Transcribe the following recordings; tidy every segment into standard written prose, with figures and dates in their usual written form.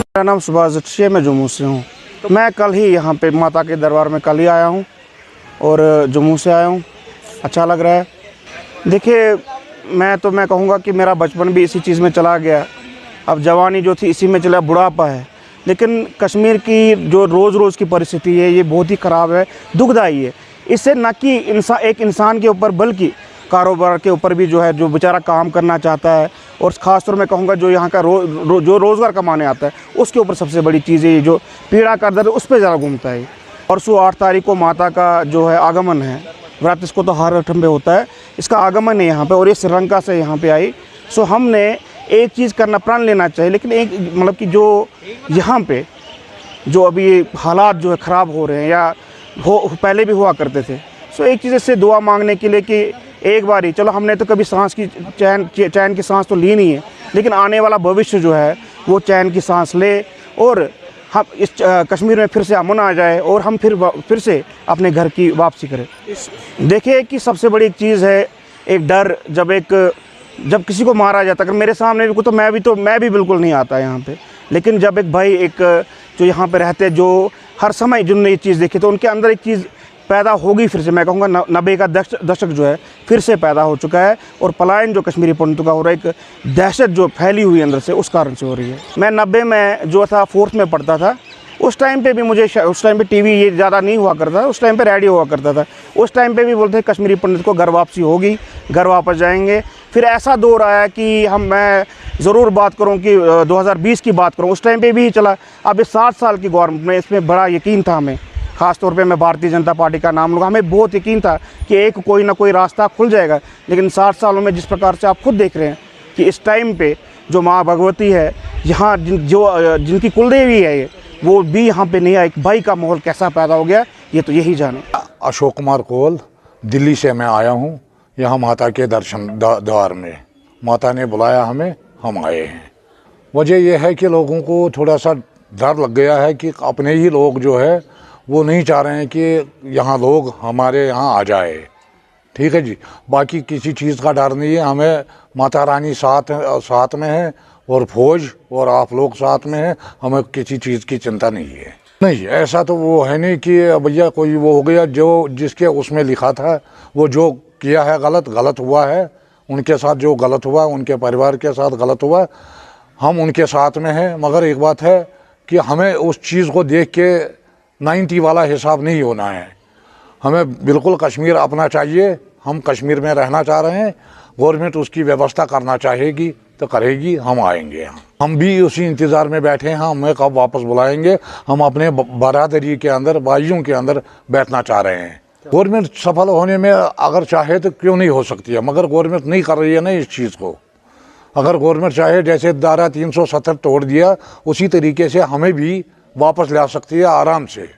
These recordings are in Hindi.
मेरा नाम सुभाष जट्टी है, मैं जम्मू से हूँ। मैं कल ही यहाँ पे माता के दरबार में कल ही आया हूँ और जम्मू से आया हूँ। अच्छा लग रहा है। देखिए, मैं कहूँगा कि मेरा बचपन भी इसी चीज़ में चला गया, अब जवानी जो थी इसी में चला, बुढ़ापा है। लेकिन कश्मीर की जो रोज़ की परिस्थिति है ये बहुत ही ख़राब है, दुखदाई है। इससे न कि एक इंसान के ऊपर बल्कि कारोबार के ऊपर भी जो है, जो बेचारा काम करना चाहता है और ख़ास तौर में कहूँगा जो यहाँ का जो रोज़गार कमाने आता है उसके ऊपर सबसे बड़ी चीज़ है, जो पीड़ा का दर्द उस पर ज़्यादा घूमता है। परसों 8 तारीख को माता का जो है आगमन है, व्रत इसको तो हर अठम पे होता है, इसका आगमन है यहाँ पे और ये श्रीलंका से यहाँ पे आई। सो हमने एक चीज़ करना, प्रण लेना चाहिए। लेकिन एक मतलब कि जो यहाँ पे जो अभी हालात जो है ख़राब हो रहे हैं या पहले भी हुआ करते थे, सो एक चीज़ से दुआ मांगने के लिए कि एक बार ही, चलो हमने तो कभी सांस की चैन की सांस तो ली नहीं है, लेकिन आने वाला भविष्य जो है वो चैन की सांस ले और हम इस कश्मीर में फिर से अमन आ जाए और हम फिर से अपने घर की वापसी करें। देखिए कि सबसे बड़ी एक चीज़ है एक डर। जब किसी को मारा जाता, अगर मेरे सामने भी तो मैं भी बिल्कुल नहीं आता यहाँ पे, लेकिन जब एक भाई जो यहाँ पे रहते, जो हर समय जिन्होंने ये चीज़ देखी, तो उनके अंदर एक चीज़ पैदा होगी फिर से। मैं कहूँगा 90 का दशक जो है फिर से पैदा हो चुका है और पलायन जो कश्मीरी पंडितों का हो रहा है, एक दहशत जो फैली हुई अंदर से, उस कारण से हो रही है। मैं 90 में जो था 4th में पढ़ता था, उस टाइम पे भी उस टाइम पे टीवी ये ज़्यादा नहीं हुआ करता था, उस टाइम पे रेडियो हुआ करता था। उस टाइम पे भी बोलते थे कश्मीरी पंडित को घर वापसी होगी, घर वापस जाएंगे। फिर ऐसा दौर आया कि मैं ज़रूर बात करूं कि 2020 की बात करूं, उस टाइम पे भी चला। अब इस 7 साल की गवर्नमेंट में इसमें बड़ा यकीन था हमें, ख़ास तौर पे मैं भारतीय जनता पार्टी का नाम लूँगा, हमें बहुत यकीन था कि कोई ना कोई रास्ता खुल जाएगा। लेकिन 60 सालों में जिस प्रकार से आप खुद देख रहे हैं कि इस टाइम पे जो माँ भगवती है यहाँ, जिनकी कुलदेवी है ये, वो भी यहाँ पे नहीं आए। भाई का माहौल कैसा पैदा हो गया ये तो यही जाने। अशोक कुमार कोल, दिल्ली से मैं आया हूँ यहाँ माता के दर्शन द्वार में। माता ने बुलाया हमें, हम आए हैं। वजह यह है कि लोगों को थोड़ा सा डर लग गया है कि अपने ही लोग जो है वो नहीं चाह रहे हैं कि यहाँ लोग हमारे यहाँ आ जाए। ठीक है जी, बाकी किसी चीज़ का डर नहीं है। हमें माता रानी साथ में है और फौज और आप लोग साथ में हैं, हमें किसी चीज़ की चिंता नहीं है। नहीं, ऐसा तो वो है नहीं कि भैया कोई वो हो गया, जो जिसके उसमें लिखा था वो जो किया है गलत हुआ है। उनके साथ जो गलत हुआ, उनके परिवार के साथ गलत हुआ, हम उनके साथ में हैं। मगर एक बात है कि हमें उस चीज़ को देख के 90 वाला हिसाब नहीं होना है। हमें बिल्कुल कश्मीर अपना चाहिए। हम कश्मीर में रहना चाह रहे हैं, गवर्नमेंट उसकी व्यवस्था करना चाहेगी तो करेगी, हम आएंगे यहाँ। हम भी उसी इंतज़ार में बैठे हैं, हमें कब वापस बुलाएंगे। हम अपने बरादरी के अंदर, भाइयों के अंदर बैठना चाह रहे हैं। गवर्नमेंट सफल होने में अगर चाहे तो क्यों नहीं हो सकती है, मगर गवर्नमेंट नहीं कर रही है ना इस चीज़ को। अगर गवर्नमेंट चाहे, जैसे धारा 370 तोड़ दिया, उसी तरीके से हमें भी वापस ला सकती है आराम से।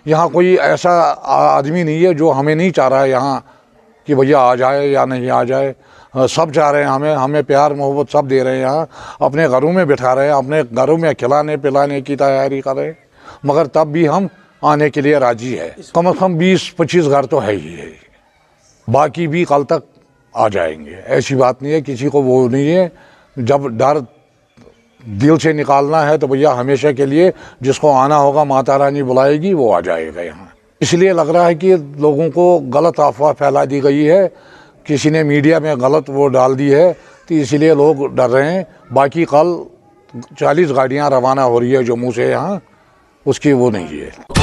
यहाँ कोई ऐसा आदमी नहीं है जो हमें नहीं चाह रहा है यहाँ कि भैया आ जाए या नहीं आ जाए। सब चाह रहे हैं हमें प्यार मोहब्बत सब दे रहे हैं। यहाँ अपने घरों में बिठा रहे हैं, अपने घरों में खिलाने पिलाने की तैयारी कर रहे हैं। मगर तब भी हम आने के लिए राजी है। कम से कम 20-25 घर तो है ही है, बाकी भी कल तक आ जाएंगे। ऐसी बात नहीं है, किसी को वो नहीं है। जब डर दिल से निकालना है तो भैया हमेशा के लिए जिसको आना होगा, माता रानी बुलाएगी, वो आ जाएगा यहाँ। इसलिए लग रहा है कि लोगों को गलत अफवाह फैला दी गई है, किसी ने मीडिया में गलत वो डाल दी है, तो इसलिए लोग डर रहे हैं। बाकी कल 40 गाड़ियाँ रवाना हो रही है जम्मू से यहाँ, उसकी वो नहीं है।